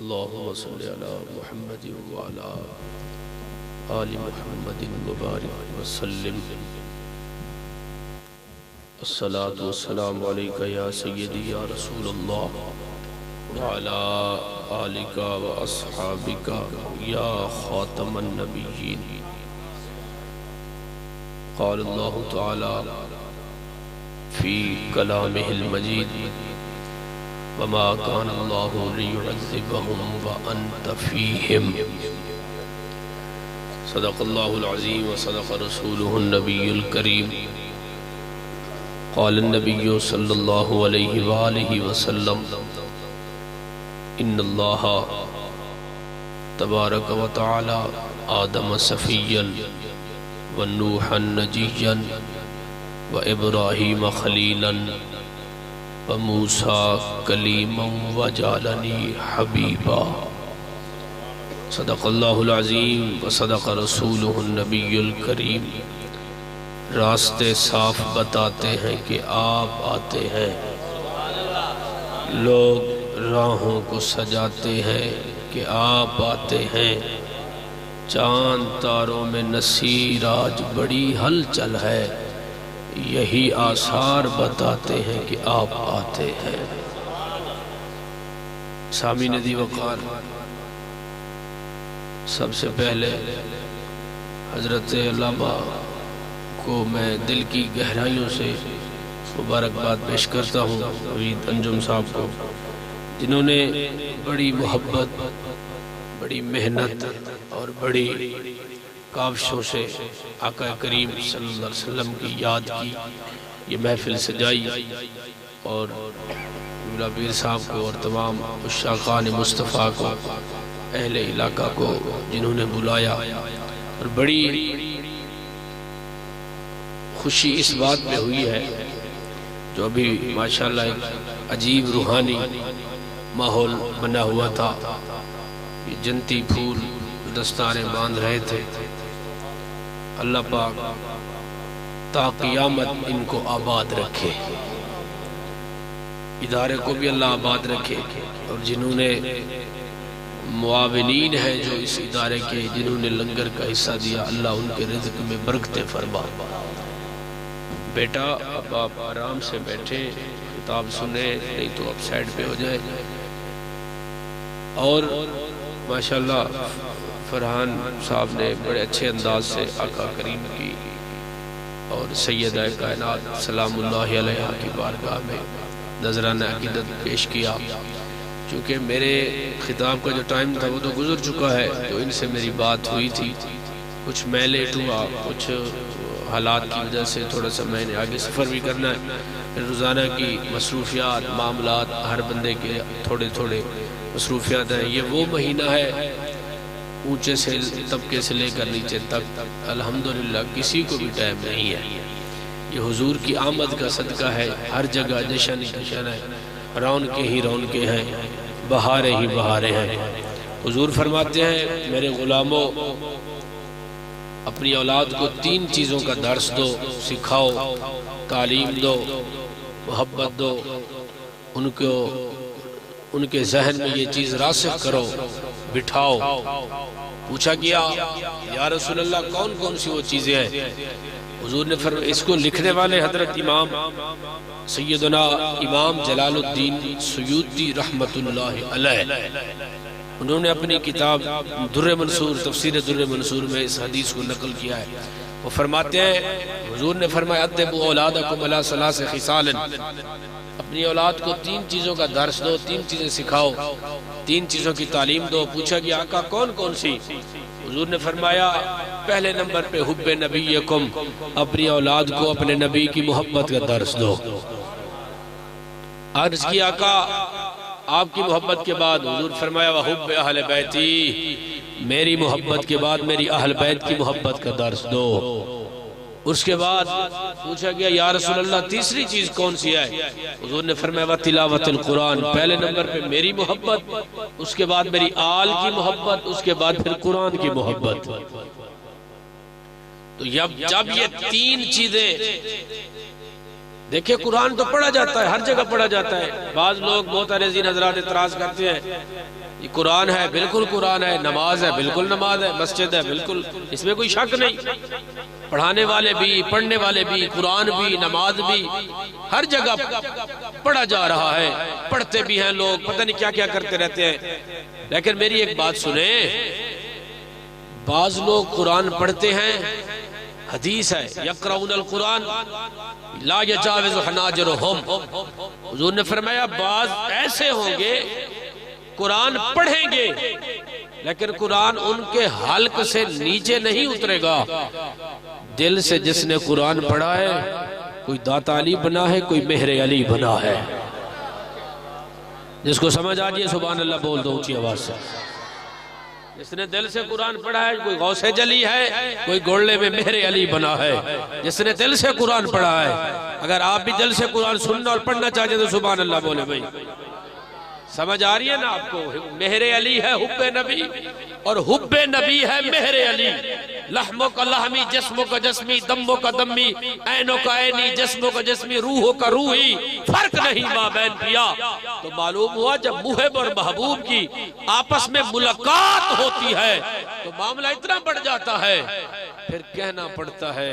اللهم صل على محمد وعلى آل محمد وبارك وسلم. الصلاة والسلام عليك يا سيدي يا رسول الله وعلى آلك وأصحابك يا خاتم النبيين. قال الله تعالى في كلامه المجيد وما كان الله ليعذبهم وأنت فيهم. صدق الله العظيم وصدق رسوله النبي الكريم. قال النبي صلى الله عليه وآله وسلم إن الله تبارك وتعالى آدم صفيا ونوحا نجيا وإبراهيم خليلا وموسى كليما وجعلني حبيبا. صدق الله العظيم وصدق رسوله النبي الكريم. راستے صاف بتاتے ہیں کہ آپ آتے ہیں، لوگ راہوں کو سجاتے ہیں کہ آپ آتے ہیں. چاند تاروں میں نصیر آج بڑی ہلچل ہے، یہی آثار بتاتے ہیں کہ آپ آتے ہیں. سامعین ندی وقار، سب سے پہلے حضرت علامہ کو میں دل کی گہرائیوں سے مبارکباد پیش کرتا ہوں. عوید انجم صاحب کو، جنہوں نے بڑی محبت، بڑی محنت اور بڑی کاوشوں سے آقا کریم صلی اللہ علیہ وسلم کی یاد کی یہ محفل سجائی، اور مولا پیر صاحب کو اور تمام عشاقان مصطفیٰ کو، اہل علاقہ کو جنہوں نے بلایا. اور بڑی خوشی اس بات میں ہوئی ہے جو ابھی ماشاءاللہ ایک عجیب روحانی ماحول بنا ہوا تھا. یہ جنتی پھول دستاریں باندھ رہے تھے. اللہ پاک تا قیامت ان کو آباد رکھے، ادارے کو بھی اللہ آباد رکھے، اور جنہوں نے معاونین ہیں جو اس ادارے کے، جنہوں نے لنگر کا حصہ دیا، اللہ ان کے رزق میں برکتیں فرما. بیٹا اب آپ آرام سے بیٹھے، خطاب سنیں، نہیں تو اب سائیڈ پہ ہو جائے. اور ماشاءاللہ فرحان صاحب نے بڑے اچھے انداز سے آقا کریم کی اور سیدہ کائنات سلام اللہ علیہ کی بارگاہ میں نذرانہ عقیدت پیش کیا. چونکہ میرے خطاب کا جو ٹائم تھا وہ تو گزر چکا ہے، تو ان سے میری بات ہوئی تھی، کچھ میں لیٹ ہوا، کچھ حالات کی وجہ سے تھوڑا سا میں نے آگے سفر بھی کرنا ہے. روزانہ کی مصروفیات، معاملات، ہر بندے کے تھوڑے تھوڑے مصروفیات ہیں. یہ وہ مہینہ ہے اونچے سے طبقے سے لے کر نیچے تک الحمدللہ کسی کو بھی ٹائم نہیں ہے. یہ حضور کی آمد کا صدقہ ہے. ہر جگہ جشن ہی جشن ہے، رونقیں ہی رونقیں ہیں، بہاریں ہی بہاریں ہیں. حضور فرماتے ہیں میرے غلاموں، اپنی اولاد کو 3 چیزوں کا درس دو، سکھاؤ، تعلیم دو، محبت دو، ان کے ذہن میں یہ چیز راسخ کرو، بٹھاؤ. پوچھا گیا یا رسول اللہ کون کون سی وہ چیزیں ہیں؟ حضور نے فرمایا، اس کو لکھنے والے حضرت امام سیدنا امام جلال الدین سیوطی رحمت اللہ علیہ، انہوں نے اپنی کتاب در منصور، تفسیر در منصور میں اس حدیث کو نقل کیا ہے. وہ فرماتے ہیں حضور نے فرمایا ادبوا اولادکم علی ثلاث خصال، اپنی اولاد کو 3 چیزوں کا درس دو، 3 چیزیں سکھاؤ، 3 چیزوں کی تعلیم دو. پوچھا گیا آقا کون کون سی؟ حضور نے فرمایا پہلے نمبر پہ حب نبیکم، اپنی اولاد کو اپنے نبی کی محبت کا درس دو. عرض کی آقا آپ کی محبت کے بعد؟ حضور فرمایا وحب اہل بیتی، میری محبت کے بعد میری اہل بیت کی محبت کا درس دو. اس کے بعد پوچھا گیا یا رسول اللہ تیسری چیز کون سی ہے؟ حضور نے فرمایا تلاوت القرآن، پہلے نمبر پہ میری محبت، اس کے بعد میری آل کی محبت، اس کے بعد پھر قرآن کی محبت. تو جب یہ 3 چیزیں دیکھیں قرآن تو پڑھا جاتا ہے، ہر جگہ پڑھا جاتا ہے. بعض لوگ بہت عزیز حضرات اعتراض کرتے ہیں یہ قرآن ہے، بالکل قرآن ہے. نماز ہے، بالکل نماز ہے. مسجد ہے، بالکل، اس میں کوئی شک نہیں. پڑھانے والے بھی، پڑھنے والے بھی، قرآن بھی، نماز بھی، ہر جگہ پڑھا جا رہا ہے. پڑھتے بھی ہیں لوگ، پتہ نہیں کیا کیا کرتے رہتے ہیں. لیکن میری ایک بات سنیں، بعض لوگ قرآن پڑھتے ہیں، حدیث ہے یقرؤون القرآن لا یجاوز حناجرہم. حضور نے فرمایا بعض ایسے ہوں گے قرآن پڑھیں گے لیکن قرآن ان کے حلق سے نیچے نہیں اترے گا. دل سے جس نے قرآن پڑھا ہے، کوئی داتا علی بنا ہے، کوئی مہر علی بنا ہے. جس کو سمجھ آ جائے سبحان اللہ بول دو اونچی آواز سے. جس نے دل سے قرآن پڑھا ہے، کوئی غوث جلی ہے، کوئی گولے میں مہر علی بنا ہے. جس نے دل سے قرآن پڑھا ہے. اگر آپ بھی دل سے قرآن سننا اور پڑھنا چاہتے تو سبحان اللہ بولے بھائی. سمجھ آ رہی ہے نا آپ کو؟ مہر علی ہے حب نبی، اور حب نبی ہے مہر علی. لحموں کا لحمی، جسموں کا جسمی، دموں کا دمی، عینوں کا عینی، جسموں کا جسمی، روحوں کا روحی، فرق نہیں ماں بین پیا. تو معلوم ہوا جب محب اور محبوب کی آپس میں ملاقات ہوتی ہے تو معاملہ اتنا بڑھ جاتا ہے، پھر کہنا پڑتا ہے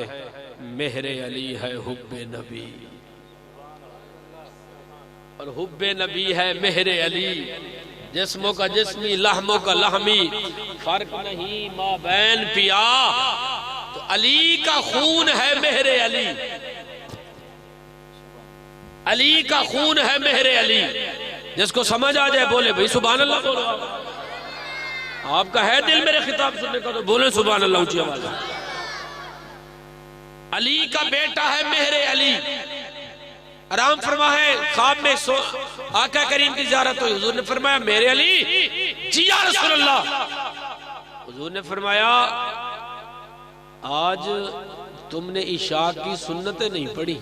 مہر علی ہے حب نبی، اور حب نبی ہے مہر علی. جسموں کا جسمی، لحموں کا لحمی، فرق نہیں ماں بین پیا. تو علی کا خون ہے مہر علی، علی کا خون ہے مہر علی. جس کو سمجھ آ جائے بولے بھئی سبحان اللہ بولو. آپ کا ہے دل میرے خطاب سننے کا تو بولے سبحان اللہ اونچی آواز. علی کا بیٹا ہے مہر علی. آرام فرما ہے خواب میں آقا کریم کی زیارت ہوئی. حضور نے فرمایا میرے علی جی یا رسول اللہ. حضور نے فرمایا آج تم نے عشاء کی سنتیں نہیں پڑھی.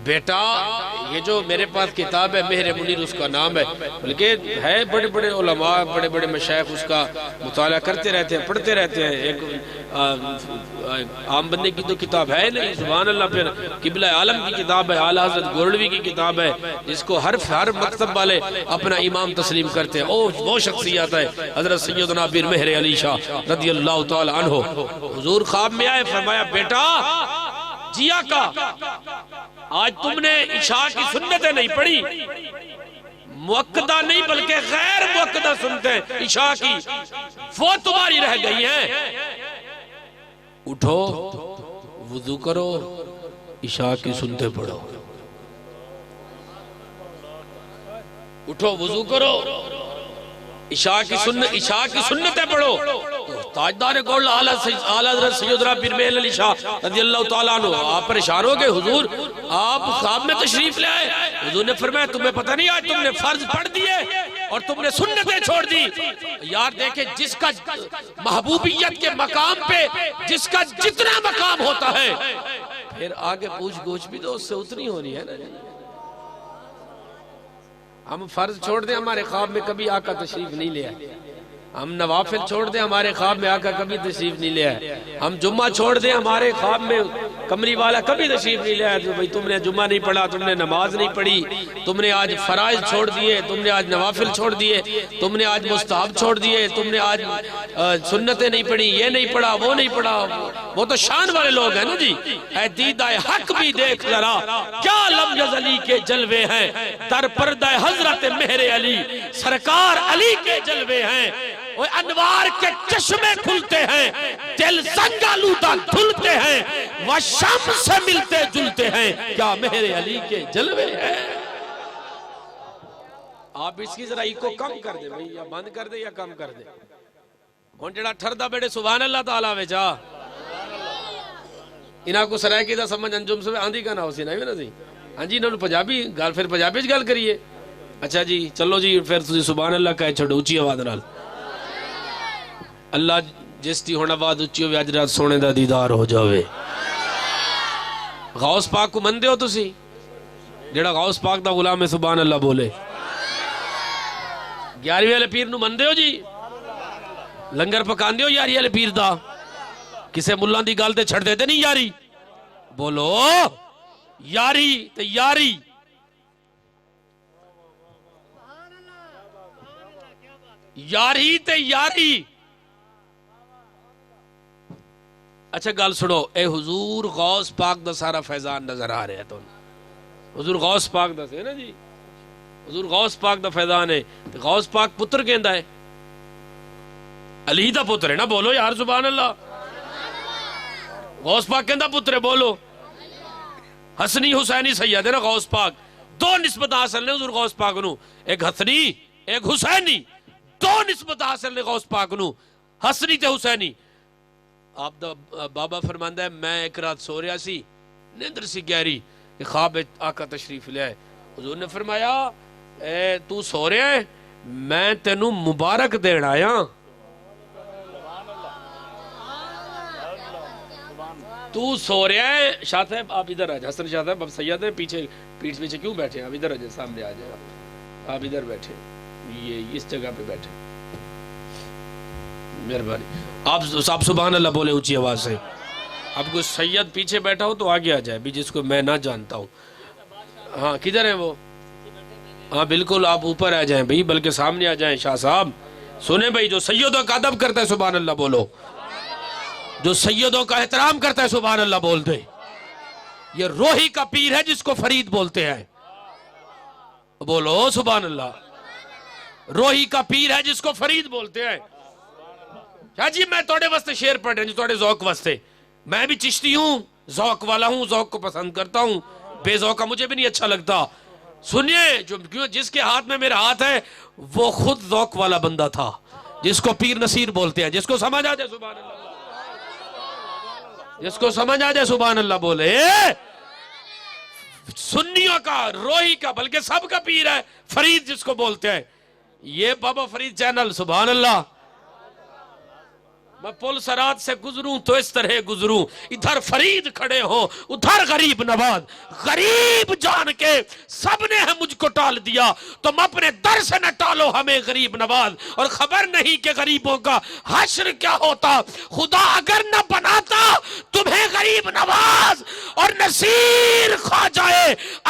بیٹا یہ جو میرے پاس کتاب ہے مہر منیر اس کا نام ہے، بلکہ ہے بڑے بڑے علماء، بڑے بڑے مشائخ اس کا مطالعہ کرتے رہتے ہیں، پڑھتے رہتے ہیں. ایک عام بندے کی تو کتاب ہے نہیں سبحان اللہ. پھر قبلہ عالم کی کتاب ہے، اعلیٰ حضرت گولڈوی کی کتاب ہے، جس کو ہر مکتب والے اپنا امام تسلیم کرتے ہیں. وہ شخصیت ہے حضرت سیدنا پیر مہر علی شاہ رضی اللہ تعالی عنہ. حضور خواب میں آئے، فرمایا بیٹا جیا کا آج تم نے عشاء کی سنتیں نہیں پڑھی. مؤکدہ نہیں بلکہ غیر مؤکدہ سنتیں عشاء کی وہ تمہاری رہ گئی ہیں. اٹھو وضو کرو، عشاء کی سنتیں پڑھو. اٹھو وضو کرو، عشاء کی سنتیں پڑھو. تاجدار گولڈ اعلیٰ حضرت سیدنا پیر مہر علی شاہ رضی اللہ تعالیٰ عنہ آپ پریشان ہو گئے. حضور آپ خواب میں تشریف لے آئے. حضور نے فرمایا تمہیں پتہ نہیں آج تم نے فرض پڑھ دیے اور تم نے سنتیں چھوڑ دی. یار دیکھیں جس کا محبوبیت کے مقام پہ جس کا جتنا مقام ہوتا ہے پھر آگے پوچھ گوچھ بھی تو اس سے اتنی ہونی ہے نا. ہم فرض چھوڑ دیں ہمارے خواب میں کبھی آقا تشریف نہیں لے آئے. ہم نوافل چھوڑ دیں ہمارے خواب میں آقا کبھی تشریف نہیں لے آئے. ہم جمعہ چھوڑ دیں ہمارے خواب میں کمری والا کبھی تشریف نہیں لے آئے. تو بھئی تم نے جمعہ نہیں پڑھا، تم نے نماز نہیں پڑھی، تم نے آج فرائض چھوڑ دیے، تم نے آج نوافل چھوڑ دیے، تم نے آج مستحب چھوڑ دیے، تم نے آج سنتیں نہیں پڑھی، یہ نہیں پڑھا، وہ نہیں پڑھا. وہ تو شان والے لوگ ہیں نا جی. اے دیدہ حق بھی دیکھ لرا کیا لم یزلی کے جلوے ہیں، در پردہ حضرت مہر علی سرکار علی کے جلوے ہیں. وہ انوار کے چشمے کھلتے ہیں، دل زنگ آلودہ دھلتے ہیں، وہ شم سے ملتے جلتے ہیں، کیا مہر علی کے جلوے ہیں. آپ اس کی ذرا ایکو کم کر دیں بھئی، یا بند کر دیں یا کم کر دیں. ہون جڑا ٹھردہ بیڑے سبحان اللہ تعالیٰ ویچا انہاں کو سرائے کی دا سمجھ انجم سے آندھی کا نہ ہو سی نہیں نا جی. ہاں جی انہوں نے پنجابی گال پھر پنجابی گال کریے. اچھا جی چلو جی پھر تسی سبحان اللہ کہے چھوڑو اونچی آواز نال. اللہ جس دی ہونا بعد اچھی ہوئے آج رات سونے دا دیدار ہو جاوے. غوث پاک کو مندے ہو تسی جڑا غوث پاک دا غلام ہے سبحان اللہ بولے. 11ویں والے پیر نو مندے ہو جی، لنگر پکان دیو یاری والے پیر دا. کسے ملان دی گال تے چھڑ دیتے نہیں یاری. بولو یاری تے یاری. یاری تے یاری. اچھا گل سنو, اے حضور غوث پاک دا سارا فیضان نظر آ رہا ہے تو حضور غوث پاک دا سے نا جی, حضور غوث پاک دا فیضان ہے. غوث پاک پتر کہندا ہے, علی دا پتر ہے نا, بولو یار سبحان اللہ. غوث پاک کہندا پتر ہے, بولو. حسنی حسینی سید ہے نا غوث پاک, دو نسبت حاصل نے حضور غوث پاک نو, ایک حسنی ایک حسینی, دو نسبت حاصل نے غوث پاک نو, حسنی تے حسینی. آپ دا بابا فرماندا ہے میں ایک رات سو رہا سی, نیندر سی گہری, خواب آقا تشریف لے آئے. حضور نے فرمایا اے تو سو رہا ہے, میں تینوں مبارک دین آیا. تو سو رہا ہے, شاہ صاحب آپ ادھر آ جائیں, حسن شاہ صاحب اب سید ہیں, پیچھے پیٹھ پیچھے کیوں بیٹھے ہیں, آپ ادھر آ جائیں, سامنے آ جائیں, آپ ادھر بیٹھے, یہ اس جگہ پہ بیٹھے, مہربانی. آپ سبحان اللہ بولے اونچی آواز سے. اب کوئی سید پیچھے بیٹھا ہو تو آگے آ جائے بھی, جس کو میں نہ جانتا ہوں. ہاں کدھر ہیں وہ, ہاں بالکل آپ اوپر آ جائیں بھئی, بلکہ سامنے آ جائیں. شاہ صاحب سنیں بھئی, جو سیدوں کا ادب کرتا ہے سبحان اللہ بولو, جو سیدوں کا احترام کرتا ہے سبحان اللہ بول دے. یہ روحی کا پیر ہے جس کو فرید بولتے ہیں, بولو سبحان اللہ. روحی کا پیر ہے جس کو فرید بولتے ہیں. شاہ جی میں توڑے واسطے شیر پڑھ رہے ہیں, جو توڑے ذوق واسطے, میں بھی چشتی ہوں, ذوق والا ہوں, ذوق کو پسند کرتا ہوں, بے ذوقہ مجھے بھی نہیں اچھا لگتا. سنیے, جس کے ہاتھ میں میرا ہاتھ ہے وہ خود ذوق والا بندہ تھا, جس کو پیر نصیر بولتے ہیں. جس کو سمجھ آ جائے سبحان اللہ, جس کو سمجھ آ جائے سبحان اللہ بولے. سنیوں کا, روحی کا, بلکہ سب کا پیر ہے فرید جس کو بولتے ہیں. یہ بابا فرید چینل سبحان اللہ. میں پل سرات سے گزروں تو اس طرح گزروں, ادھر فرید کھڑے ہو ادھر غریب نواز. غریب جان کے سب نے ہے مجھ کو ٹال دیا, تم اپنے در سے نہ ٹالو ہمیں غریب نواز. اور خبر نہیں کہ غریبوں کا حشر کیا ہوتا, خدا اگر نہ بناتا تمہیں غریب نواز. اور نصیر خواجہ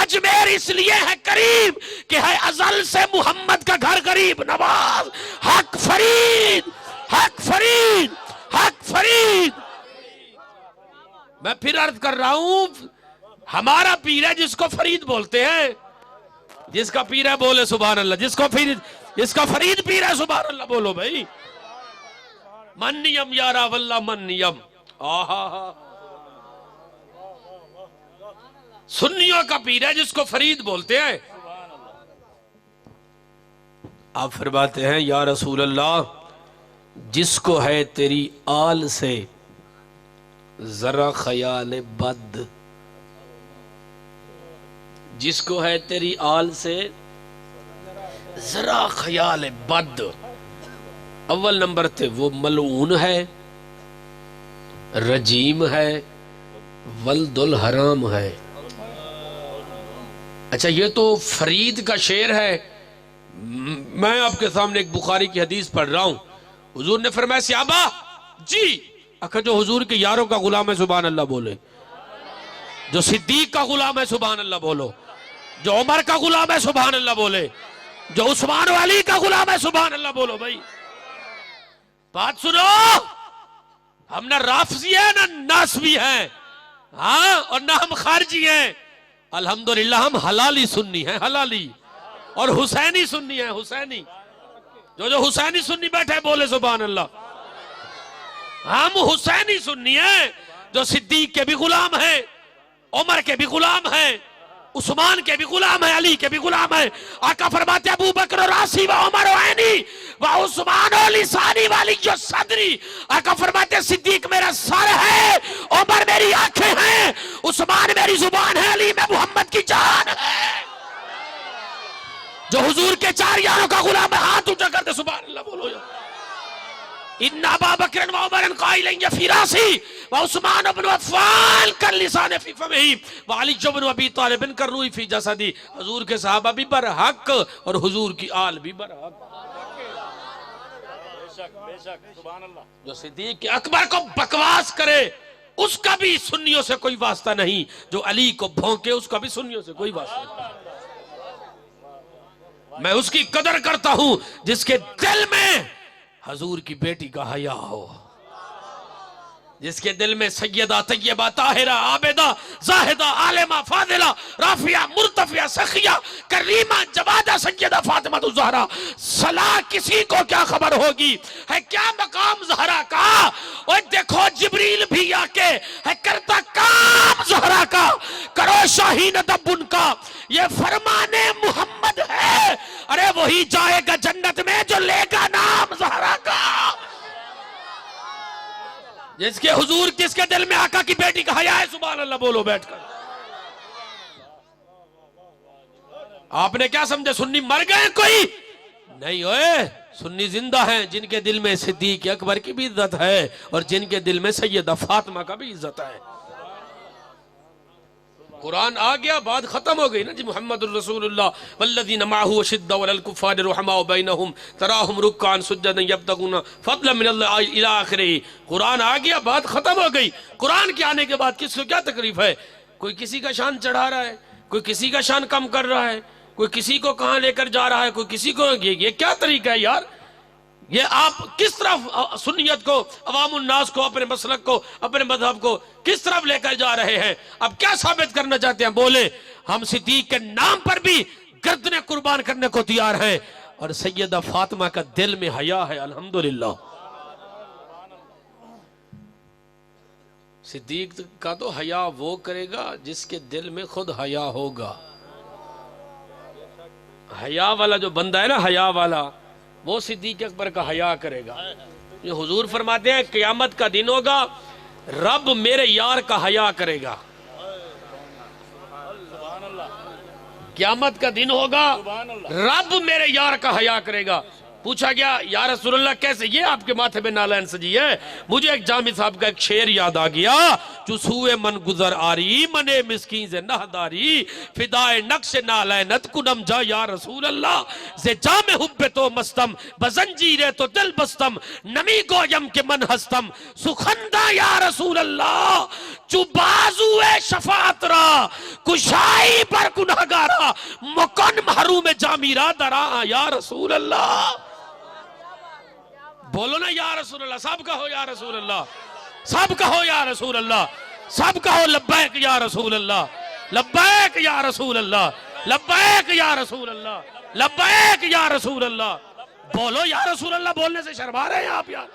اجمیر اس لیے ہے قریب کہ ہے ازل سے محمد کا گھر غریب نواز. حق فرید, حق فرید, حق فرید. میں پھر عرض کر رہا ہوں, ہمارا پیر ہے جس کو فرید بولتے ہیں. جس کا پیر ہے بولے سبحان اللہ, جس کا فرید پیر ہے سبحان اللہ بولو بھائی. من نیم یارا واللہ من نیم. آہا, سنیوں کا پیر ہے جس کو فرید بولتے ہیں. آپ فرماتے ہیں یا رسول اللہ, جس کو ہے تیری آل سے ذرا خیال بد, جس کو ہے تیری آل سے ذرا خیال بد. اول نمبر تے وہ ملعون ہے, رجیم ہے, ولد الحرام ہے. اچھا یہ تو فرید کا شعر ہے. میں آپ کے سامنے ایک بخاری کی حدیث پڑھ رہا ہوں. حضور نے فرمایا صحابہ جی, اکھا جو حضور کے یاروں کا غلام ہے سبحان اللہ بولے, جو صدیق کا غلام ہے سبحان اللہ بولو, جو عمر کا غلام ہے سبحان اللہ بولے, جو عثمان و علی کا غلام ہے سبحان اللہ بولو. بھائی بات سنو, ہم نہ رافضی ہیں نہ ناسبی ہیں, ہاں, اور نہ ہم خارجی ہیں. الحمدللہ ہم حلالی سنی ہیں, حلالی, اور حسینی سنی ہیں, حسینی. جو حسینی سنی بیٹھے بولے سبحان اللہ. ہم حسینی سنی ہیں جو صدیق کے بھی غلام ہیں, عمر کے بھی غلام ہیں, عثمان کے بھی غلام ہیں, علی کے بھی غلام ہیں. آقا فرماتے ابو بکر و راسی و عمر و عینی و عثمان و لسانی والی جو صدری. آقا فرماتے صدیق میرا سر ہے, عمر میری آنکھیں ہیں, عثمان میری زبان ہے, علی میں محمد کی جان ہے. جو حضور کے چار یاروں کا غلام ہے ہاتھ اونچا کر دے سبحان اللہ بولو. ان ابا بکر و عمر قائلین فی راسی و عثمان بن عفان کاللسان فی فمہ و علی بن ابی طالب کالروح فی جسدی. حضور کے صحابہ بھی برحق اور حضور کی آل بھی برحق. جو صدیق کے اکبر کو بکواس کرے اس کا بھی سنیوں سے کوئی واسطہ نہیں، جو علی کو بھونکے اس کا بھی سنیوں سے کوئی واسطہ نہیں۔ میں اس کی قدر کرتا ہوں جس کے دل میں حضور کی بیٹی کا حیا ہو، جس کے دل میں سیدہ طیبہ طاہرہ عابدہ زاہدہ عالمہ فاضلہ رافعہ مرتفعہ سخیہ کریمہ جوادہ سیدہ فاطمہ الزہرا صلاح کسی کو کیا خبر ہوگی، ہے کیا مقام زہرا کا؟ اور دیکھو جبریل بھی آکے ہے کرتا کام زہرا کا، کرو شاہین ادب ان کا، یہ فرمان محمد ہے، ارے وہی جائے گا جنت میں جو لے گا نام زہرا کا۔ جس کے حضور کس کے دل میں آقا کی بیٹی کا حیا ہے، سبحان اللہ بولو بیٹھ کر۔ آپ نے کیا سمجھے سنی مر گئے کوئی نہیں ہوئے، سنی زندہ ہیں جن کے دل میں صدیق اکبر کی بھی عزت ہے اور جن کے دل میں سیدہ فاطمہ کا بھی عزت ہے۔ قرآن آ گیا بات ختم ہو گئی نا جی، محمد الرسول اللہ والذین معه اشداء علی الکفار رحماء بینہم تراہم رکعا سجدا یبتغون فضلا من اللہ الی آخرہ۔ قرآن آ گیا بات ختم ہو گئی۔ قرآن کے آنے کے بعد کس کو کیا تکلیف ہے؟ کوئی کسی کا شان چڑھا رہا ہے، کوئی کسی کا شان کم کر رہا ہے، کوئی کسی کو کہاں لے کر جا رہا ہے، کوئی کسی کو، یہ کیا طریقہ ہے یار؟ یہ آپ کس طرف سنیت کو، عوام الناس کو، اپنے مسلک کو، اپنے مذہب کو کس طرف لے کر جا رہے ہیں؟ اب کیا ثابت کرنا چاہتے ہیں؟ بولے ہم صدیق کے نام پر بھی گردنیں قربان کرنے کو تیار ہیں، اور سیدہ فاطمہ کا دل میں حیا ہے، الحمدللہ۔ صدیق کا تو حیا وہ کرے گا جس کے دل میں خود حیا ہوگا۔ حیا والا جو بندہ ہے نا، حیا والا، وہ صدیق اکبر کا حیا کرے گا۔ یہ حضور فرماتے ہیں قیامت کا دن ہوگا، رب میرے یار کا حیا کرے گا۔ قیامت کا دن ہوگا، رب میرے یار کا حیا کرے گا۔ پوچھا گیا یا رسول اللہ کیسے؟ یہ آپ کے ماتھے پہ نالین سجی ہے۔ مجھے ایک جامی صاحب کا ایک شعر یاد آ گیا، جو سوئے من گزر آری منے مسکین سے نہداری فدائے نقش نالینت کنم جا یا رسول اللہ سے جام حب تو مستم بزنجیر تو دل بستم نمی گویم کے من ہستم سخندہ یا رسول اللہ چو بازوے شفاعت را کشائی پر گناہگارا مکن محروم جامی را درا یا رسول اللہ۔ بولو نا یا رسول اللہ، سب کہو یا رسول اللہ، سب کہو یا رسول اللہ، سب کہو لبیک یا رسول اللہ، لبیک یا رسول اللہ، لبیک یا رسول اللہ، لبیک یا رسول اللہ۔ بولو یا رسول اللہ، بولنے سے شرما رہے ہیں آپ یار؟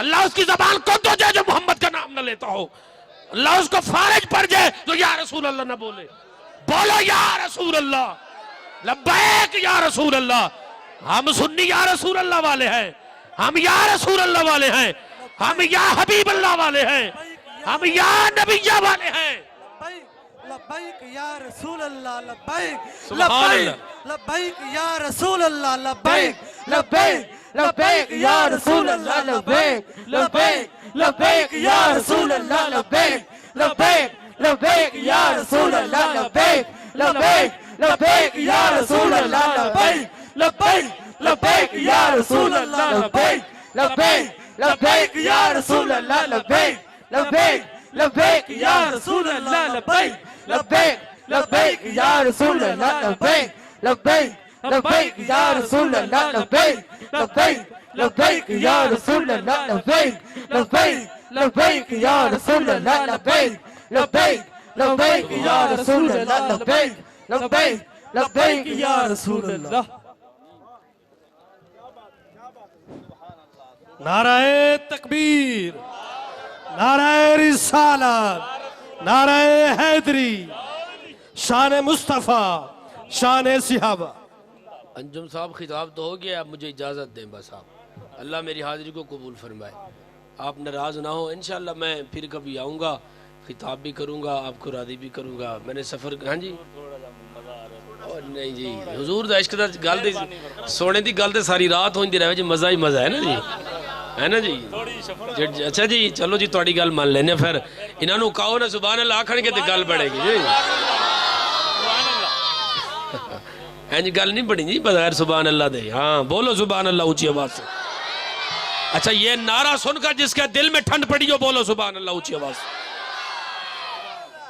اللہ اس کی زبان کو دو جائے جو محمد کا نام نہ لیتا ہو، اللہ اس کو فارج پڑ جائے جو یا رسول اللہ نہ بولے۔ بولو یا رسول اللہ، لبیک یا رسول اللہ۔ ہم سنی یا رسول اللہ والے ہیں، ہم یا رسول اللہ والے ہیں، ہم یا حبیب اللہ والے ہیں، ہم یا نبیہ والے ہیں۔ لبیک یا رسول اللہ، لبیک سبحان اللہ، لبیک یا رسول اللہ، لبیک لبیک لبیک یا رسول اللہ، لبیک لبیک لبیک یا رسول اللہ، لبیک لبیک لبیک یا رسول اللہ، لبیک لبیک لبیک یا رسول اللہ، لبیک لبیک لبیک یا رسول اللہ، لبیک لبیک لبیک یا رسول اللہ، لبیک لبیک لبیک یا رسول اللہ، لبیک لبیک لبیک یا رسول اللہ، لبیک لبیک لبیک یا رسول اللہ، لبیک لبیک لبیک یا رسول اللہ، لبیک لبیک لبیک یا رسول اللہ، لبیک لبیک لبیک یا رسول اللہ، لبیک لبیک لبیک یا رسول اللہ۔ نعرہ تکبیر، نعرہ رسالت، نعرہ حیدری، شان مصطفیٰ، شان صحابہ۔ انجم صاحب خطاب تو ہو گیا، اب مجھے اجازت دیں بس آپ، اللہ میری حاضری کو قبول فرمائے، آپ ناراض نہ ہو، انشاءاللہ میں پھر کبھی آؤں گا، خطاب بھی کروں گا، آپ کو راضی بھی کروں گا۔ میں نے سفر، ہاں جی نہیں جی حضور دا عشق دا گل دے سونے دی گل دے ساری رات ہوندی رہے جی، مزہ ہی مزہ ہے نا جی، ہے نا جی۔ اچھا جی چلو جی تہاڈی گل مان لینے، پھر انہاں نوں کہو نا سبحان اللہ آکھن گے تے گل بڑھے گی جی۔ اینج گل نہیں بڑی جی بغیر سبحان اللہ دے، ہاں بولو سبحان اللہ اونچی آواز سے۔ اچھا یہ نعرہ سن کر جس کے دل میں ٹھنڈ پڑی ہو بولو سبحان اللہ اونچی آواز سے۔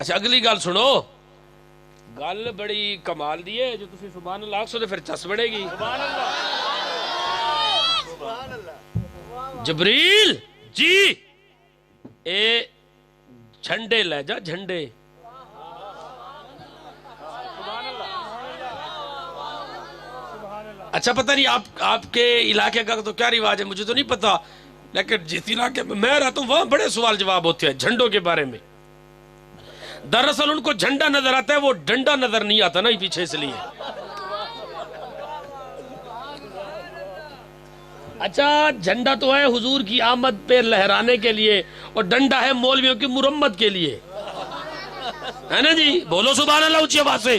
اچھا اگلی گل سنو، گل بڑی کمال دی ہے، جو تسی سبحان اللہ آکھو تے پھر چس بڑے گی. جبریل جی اے جھنڈے لے جا، جھنڈے. اچھا پتہ نہیں آپ کے علاقے کا تو کیا رواج ہے، مجھے تو نہیں پتا، لیکن جس علاقے میں رہتا ہوں وہاں بڑے سوال جواب ہوتے ہیں جھنڈوں کے بارے میں. دراصل ان کو جھنڈا نظر آتا ہے، وہ ڈنڈا نظر نہیں آتا نا پیچھے، اس لیے. اچھا جھنڈا تو ہے حضور کی آمد پہ لہرانے کے لیے، اور ڈنڈا ہے مولویوں کی مرمت کے لیے، ہے نا جی؟ بولو سبحان اللہ اونچی آواز سے.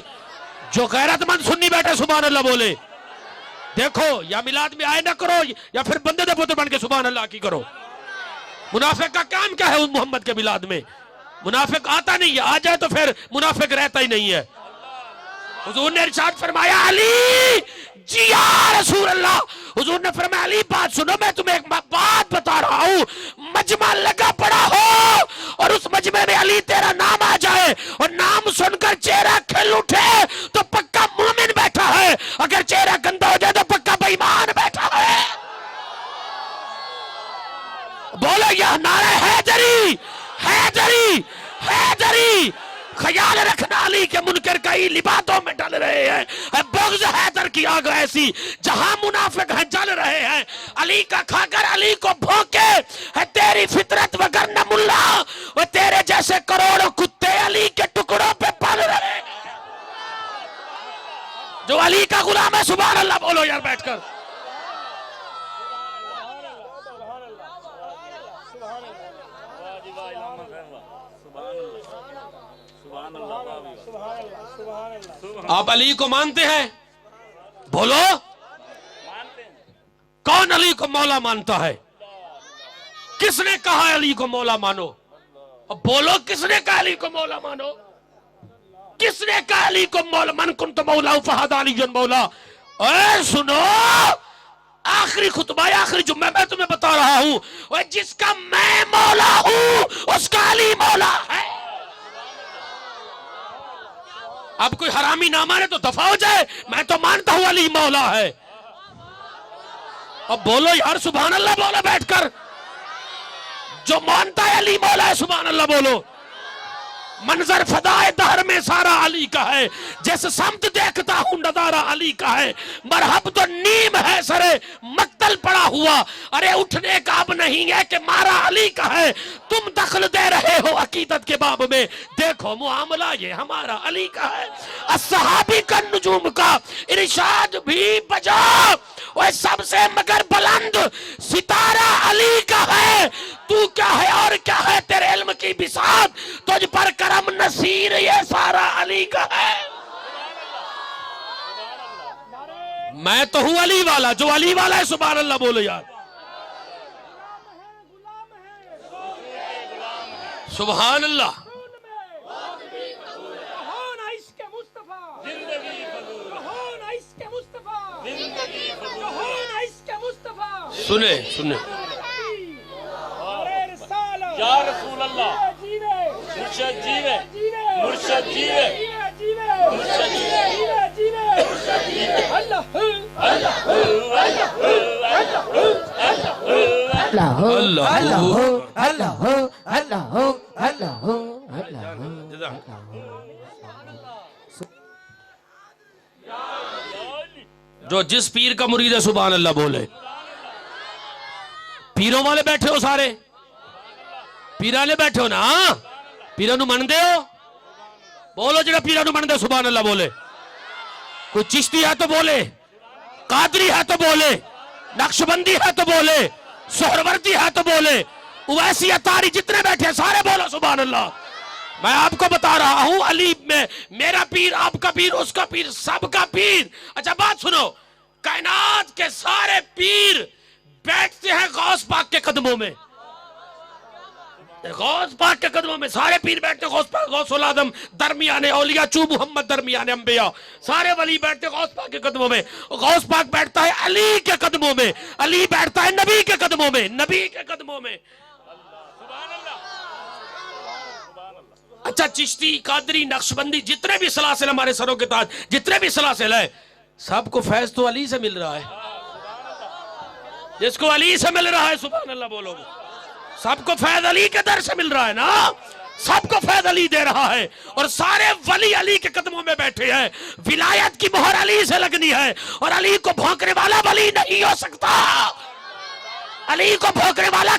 جو غیرت مند سنی بیٹھے سبحان اللہ بولے. دیکھو یا میلاد میں آئے نہ کرو یا پھر بندے دے پوتے بن کے سبحان اللہ کی کرو. منافق کا کام کیا ہے اس محمد کے میلاد میں؟ منافق آتا نہیں ہے، آ جائے تو پھر منافق رہتا ہی نہیں ہے. حضور نے ارشاد فرمایا علی جی یا رسول اللہ، حضور نے فرمایا علی بات سنو، میں تمہیں ایک بات بتا رہا ہوں. مجمع لگا پڑا ہو اور اس مجمع میں علی تیرا نام آ جائے اور نام سن کر چہرہ کھل اٹھے تو پکا مومن بیٹھا ہے، اگر چہرہ گندا ہو جائے تو پکا بے ایمان بیٹھا ہے. بولو یا نعرہ حیدری حیدری حیدری. خیال رکھنا علی کے منکر کئی لبادوں میں ڈل رہے ہیں. بغض حیدر کی آگ ایسی جہاں منافق ہیں جل رہے ہیں. علی کا کھا کر علی کو بھوکے ہے تیری فطرت وگرنہ ملا، اور تیرے جیسے کروڑوں کتے علی کے ٹکڑوں پہ پل رہے ہیں. جو علی کا غلام ہے سبحان اللہ بولو یار بیٹھ کر. آپ علی کو مانتے ہیں؟ بولو کون علی کو مولا مانتا ہے؟ کس نے کہا علی کو مولا مانو؟ بولو کس نے کہا علی کو مولا مانو؟ کس نے کہا علی کو مولا؟ من کنت مولا فہد علی مولا. اے سنو آخری خطبہ آخری جمعہ میں تمہیں بتا رہا ہوں، جس کا میں مولا ہوں اس کا علی مولا ہے. اب کوئی حرامی نہ مانے تو دفع ہو جائے، میں تو مانتا ہوں علی مولا ہے. اب بولو یار سبحان اللہ بولو بیٹھ کر. جو مانتا ہے علی مولا ہے سبحان اللہ بولو. منظر فدائے دہر میں سارا علی کا ہے، جیسے سمت دیکھتا ہوں نظارہ علی کا ہے. مرحب تو نیم ہے سرے مقتل پڑا ہوا، ارے اٹھنے کا اب نہیں ہے کہ مارا علی کا ہے. تم دخل دے رہے ہو عقیدت کے باب میں، دیکھو معاملہ یہ ہمارا علی کا ہے. الصحابی کا نجوم کا ارشاد بھی بجا، وہ سب سے مگر بلند ستارہ علی کا ہے. تو کیا ہے اور کیا ہے تیرے علم کی بساط، تجھ پر کرم نصیر یہ سارا علی کا ہے. میں تو ہوں علی والا، جو علی والا ہے سبحان اللہ بولو یار. سبحان اللہ. سنے سنے یا رسول اللہ مرشد جیوے مرشد جیوے مرشد جیوے اللہ اللہ جو جس پیر کا مرید ہے سبحان اللہ بولے. پیروں والے بیٹھے ہو سارے، پیرانے بیٹھے ہو نا؟ پیرانو من دے ہو بولو. جڑا پیرانو من دے سبحان اللہ بولے. کوئی چشتی ہے تو بولے، قادری ہے تو بولے، نقشبندی ہے تو بولے، سہروردی ہے تو بولے، اویسی اتاری جتنے بیٹھے ہیں سارے بولو سبحان اللہ. میں آپ کو بتا رہا ہوں علی میں میرا پیر، آپ کا پیر، اس کا پیر، سب کا پیر. اچھا بات سنو، کائنات کے سارے پیر بیٹھتے ہیں غوث پاک کے قدموں میں. غوث پاک کے قدموں میں سارے پیر بیٹھتے ہیں. غوث پاک غوث العظم درمیان اولیاء چو محمد درمیان انبیاء، سارے ولی بیٹھتے ہیں غوث پاک کے قدموں میں. غوث پاک بیٹھتا ہے علی کے قدموں میں، علی بیٹھتا ہے نبی کے قدموں میں، نبی کے قدموں میں. اچھا چشتی قادری نقشبندی جتنے بھی سلاسل ہمارے سروں کے تاج جتنے بھی سلاسل ہے سب کو فیض تو علی سے مل رہا ہے. جس کو علی سے مل رہا ہے سبحان اللہ بولو گے. سب کو فیض علی کے در سے مل رہا ہے نا. سب کو فیض علی دے رہا ہے اور سارے ولی علی کے قدموں میں بیٹھے ہیں. ولایت کی مہر علی سے لگنی ہے اور علی کو بھونکنے والا ولی نہیں ہو سکتا. علی کو بھونکنے والا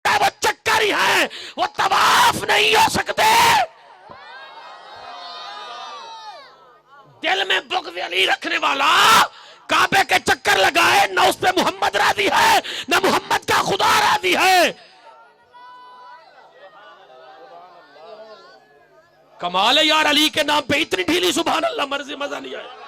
وہ چکر ہی ہے, وہ طواف نہیں ہو سکتے. دل میں بغض علی رکھنے والا کعبے کے چکر لگائے, نہ اس پہ محمد راضی ہے نہ محمد کا خدا راضی ہے. کمال ہے یار علی کے نام پہ اتنی ڈھیلی سبحان اللہ مرضی مزہ نہیں آئے.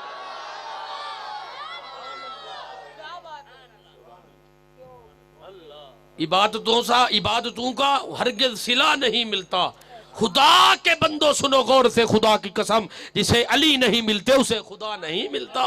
عبادتوں کا ہرگز صلہ نہیں ملتا. خدا کے بندوں سنو غور سے خدا کی قسم, جسے علی نہیں ملتے اسے خدا نہیں ملتا.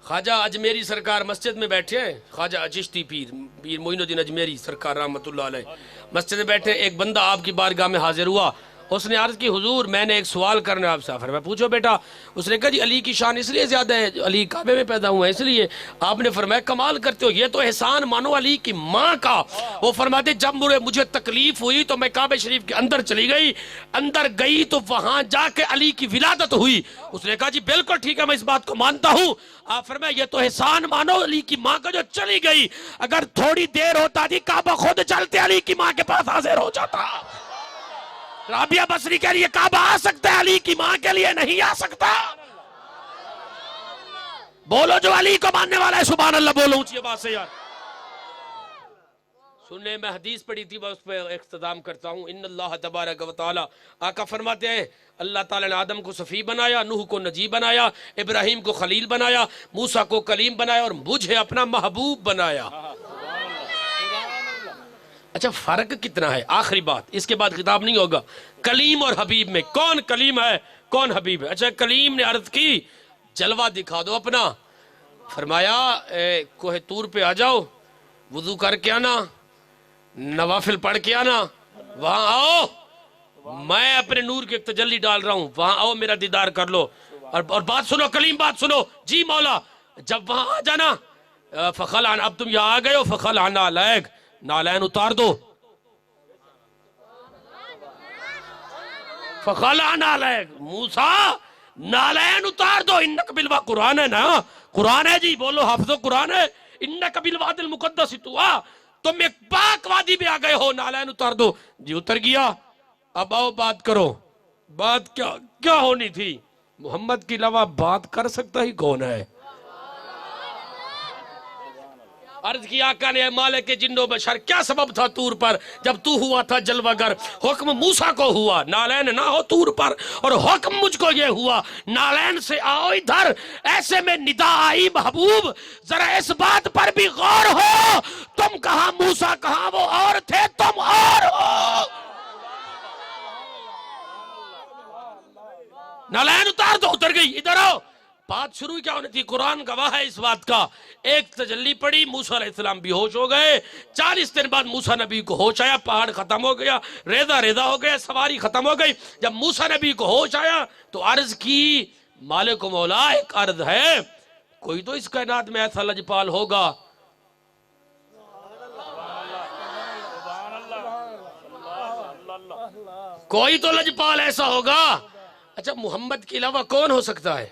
خواجہ اجمیری سرکار مسجد میں بیٹھے ہیں, خواجہ چشتی پیر معین الدین اجمیری سرکار رحمت اللہ علیہ مسجد میں بیٹھے. ایک بندہ آپ کی بارگاہ میں حاضر ہوا. اس نے عرض کی حضور میں نے ایک سوال کرنا آپ سے. فرمایا پوچھو بیٹا. اس نے کہا جی علی کی شان اس لیے زیادہ ہے, علی کعبے میں پیدا ہوا ہے اس لیے. آپ نے فرمایا کمال کرتے ہو, یہ تو احسان مانو علی کی ماں کا. وہ فرماتے جب مجھے تکلیف ہوئی تو میں کعبہ شریف کے اندر چلی گئی, اندر گئی تو وہاں جا کے علی کی ولادت ہوئی. اس نے کہا جی بالکل ٹھیک ہے میں اس بات کو مانتا ہوں. آپ فرمایا یہ تو احسان مانو علی کی ماں کا جو چلی گئی, اگر تھوڑی دیر ہوتا تھی کعبہ خود چلتے علی کی ماں کے پاس حاضر ہو جاتا. رابعہ بصری کے لیے کعبہ آ سکتا ہے, علی کی ماں کے لیے نہیں آ سکتا. بولو جو علی کو ماننے والا ہے سبحان اللہ بولو اونچی بات سے یار. سننے میں حدیث پڑھی تھی میں اس پہ اختتام کرتا ہوں. ان اللہ تبارک و تعالی آقا فرماتے ہیں اللہ تعالیٰ نے آدم کو صفی بنایا, نوح کو نجی بنایا, ابراہیم کو خلیل بنایا, موسیٰ کو کلیم بنایا اور مجھے اپنا محبوب بنایا. اچھا فرق کتنا ہے؟ آخری بات, اس کے بعد خطاب نہیں ہوگا. کلیم اور حبیب میں کون کلیم ہے کون حبیب ہے؟ اچھا کلیم نے عرض کی جلوہ دکھا دو اپنا. فرمایا کوہ طور پہ آ جاؤ, وضو کر کے آنا, نوافل پڑھ کے آنا, وہاں آؤ میں اپنے نور کی ایک تجلی ڈال رہا ہوں, وہاں آؤ میرا دیدار کر لو. اور بات سنو کلیم بات سنو. جی مولا جب وہاں آ جانا فخلعن, اب تم یہاں آ گئے ہو, فخلعن علیک نالین اتار دو. فخلعن علیک موسیٰ نالین اتار دو. انک بالوا قرآن ہے نا, قرآن ہے جی بولو حافظ قرآن ہے. انک بالواد المقدس طویٰ, تم ایک پاک وادی میں آ گئے ہو, نالین اتار دو. جی اتر گیا. اب آؤ بات کرو. بات کیا ہونی تھی؟ محمد کے علاوہ بات کر سکتا ہی کون ہے؟ عرض کی آقا نے مالک جن و بشر کیا سبب تھا طور پر جب تو ہوا تھا جلوہ گر؟ حکم موسیٰ کو ہوا نالین نہ ہو طور پر, اور حکم مجھ کو یہ ہوا نالین سے آؤ ادھر. ایسے میں ندا آئی محبوب ذرا اس بات پر بھی غور ہو, تم کہاں موسیٰ کہاں وہ اور تھے, تم اور ہو. نالین اتار دو, اتر گئی. ادھر آؤ. بات شروع کیا ہونی تھی؟ قرآن گواہ ہے اس بات کا. ایک تجلی پڑی, موسیٰ علیہ السلام بھی ہوش ہو گئے. 40 دن بعد موسیٰ نبی کو ہوش آیا, پہاڑ ختم ہو گیا, ریزہ ہو گیا, سواری ختم ہو گئی. جب موسیٰ نبی کو ہوش آیا تو عرض کی مالک و مولا ایک عرض ہے, کوئی تو اس کائنات میں ایسا لجپال ہوگا. کوئی تو لجپال ایسا ہوگا. اچھا محمد کے علاوہ کون ہو سکتا ہے؟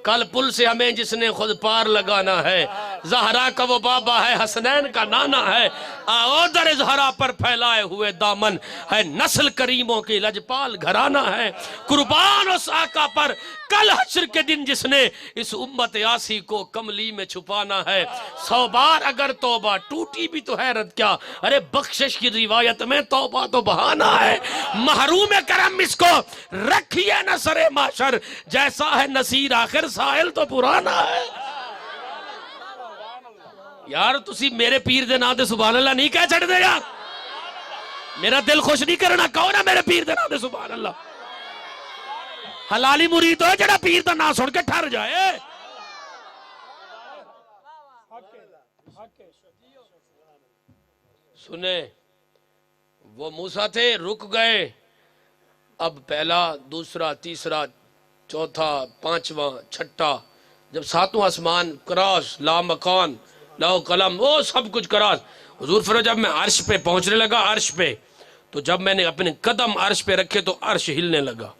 کل پل سے ہمیں جس نے خود پار لگانا ہے, زہرا کا وہ بابا ہے, حسنین کا نانا ہے, آؤ در زہرا پر پھیلائے ہوئے دامن ہے, نسل کریموں کی لجپال گھرانہ ہے. قربان اس آقا پر کل حشر کے دن جس نے اس امت یاسی کو کملی میں چھپانا ہے. 100 بار اگر توبہ ٹوٹی بھی تو حیرت کیا, ارے بخشش کی روایت میں توبہ تو بہانہ ہے. محروم کرم اس کو رکھیے نہ سر معاشر, جیسا ہے نصیر آخر سائل تو پرانا ہے. یار تسی میرے پیر دے نا دے سبحان اللہ نہیں کہہ چڑھ دے یار, میرا دل خوش نہیں کرنا. کہو نا میرے پیر دے نا دے سبحان اللہ. حلالی مرید ہو جڑا پیر دا نا سن کے ٹھر جائے. سنیں وہ موسیٰ تھے، رک گئے. اب پہلا، دوسرا، تیسرا، چوتھا، پانچواں، چھٹا، جب ساتواں آسمان کراس، لا مکان، لا قلم، وہ سب کچھ کراس. حضور فرمایا جب میں عرش پہ پہنچنے لگا، عرش پہ، تو جب میں نے اپنے قدم عرش پہ رکھے تو عرش ہلنے لگا.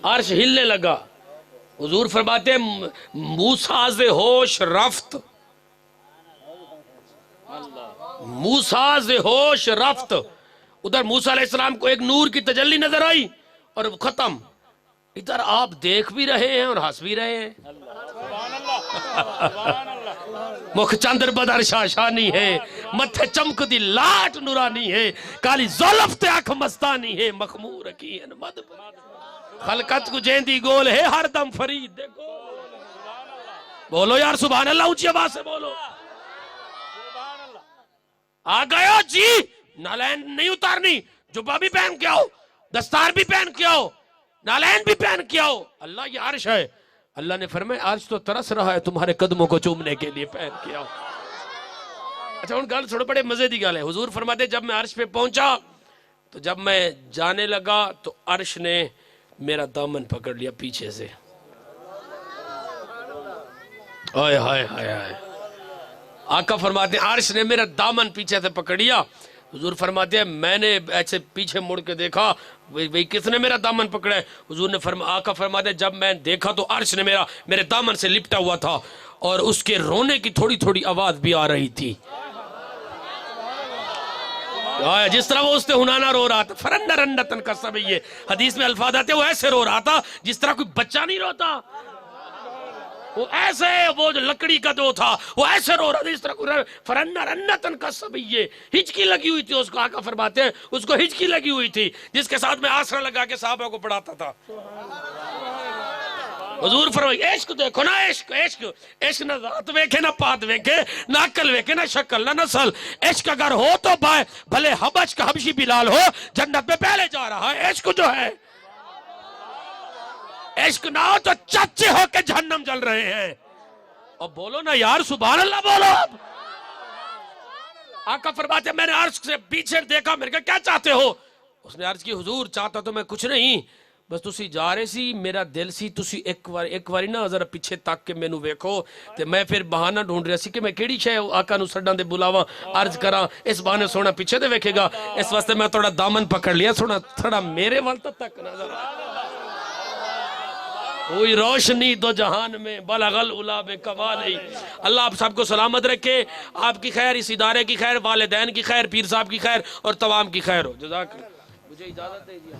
عرش ہلنے لگا. حضور فرماتے ہیں موسیٰ ز ہوش رفت، موسیٰ ز ہوش رفت. ادھر موسیٰ علیہ السلام کو ایک نور کی تجلی نظر آئی اور ختم. ادھر آپ دیکھ بھی رہے ہیں اور ہنس بھی رہے ہیں. مکھ چندر بدر شاشانی ہے، متھے چمک دی لاٹ نورانی ہے، کالی زلف تے آنکھ مستانی ہے، مخمور کی مد خلقت کو جیندی گول ہے ہر دم فرید. دیکھو بولو یار سبحان اللہ، اونچی آواز سے بولو. آ گئے ہو جی، نالین نہیں اتارنی، جبہ بھی پہن کے آؤ، دستار بھی پہن کے آؤ، نالین بھی پہن کے آؤ. اللہ یہ عرش ہے. اللہ نے فرمایا عرش تو ترس رہا ہے تمہارے قدموں کو چومنے کے لیے، پہن کے آؤ. اچھا ان گل چھوڑو، بڑے مزے دی گل ہے. حضور فرماتے جب میں عرش پہ پہنچا تو جب میں جانے لگا تو عرش نے میرا دامن پکڑ لیا پیچھے سے. آئے ہائے ہائے ہائے. آقا فرماتے ہیں عرش نے میرا دامن پیچھے سے پکڑ لیا. حضور فرماتے ہیں میں نے ایسے پیچھے مڑ کے دیکھا وہی کس نے میرا دامن پکڑا ہے. حضور نے آقا فرماتے ہیں جب میں دیکھا تو عرش نے میرے دامن سے لپٹا ہوا تھا اور اس کے رونے کی تھوڑی تھوڑی آواز بھی آ رہی تھی. جس طرح وہ اس نے ہنانا رو رہا تھا، فرنڈا رنڈتن کا سب. یہ حدیث میں الفاظ آتے ہیں وہ ایسے رو رہا تھا جس طرح کوئی بچہ نہیں روتا. وہ ایسے، وہ جو لکڑی کا جو تھا وہ ایسے رو رہا تھا جس طرح کوئی فرنڈا رنڈتن کا سب. یہ ہچکی لگی ہوئی تھی اس کو. آقا فرماتے ہیں اس کو ہچکی لگی ہوئی تھی جس کے ساتھ میں آسرا لگا کے صحابہ کو پڑھاتا تھا. حضور فرمائے عشق دیکھو نا، عشق عشق عشق نہ ذات ویکھے نہ پات ویکھے نہ عقل ویکھے نہ شکل نہ نسل. عشق اگر ہو تو بھلے حبش کا حبشی بلال ہو، جنت میں پہلے جا رہا ہے. عشق جو ہے، عشق نہ ہو تو چچے ہو کے جہنم جل رہے ہیں. اور بولو نا یار سبحان اللہ بولو. آقا فرماتے ہیں میں نے عرش سے پیچھے دیکھا، میں نے کہا کیا چاہتے ہو؟ اس نے عرض کی حضور چاہتا تو میں کچھ نہیں، بس تسی جا رہے سی، میرا دل سی تسی ایک واری نا ذرا پیچھے تک کے مینوں ویکھو. تے میں پھر بہانہ ڈھونڈ رہا سی کہ میں کیڑی شے آقا نو سڈاں دے بلاواں عرض کراں، اس بہانے سونا پیچھے دے ویکھے گا. اس واسطے میں تھوڑا دامن پکڑ لیا، سونا تھوڑا میرے وال تک نظر. وہی روشنی دو جہان میں بلغ العلا بکمالہ. اللہ آپ سب کو سلامت رکھے، آپ کی خیر، اس ادارے کی خیر، والدین کی خیر، پیر صاحب کی خیر اور تمام کی خیر ہو. جزاک اللہ. مجھے اجازت دیجیے.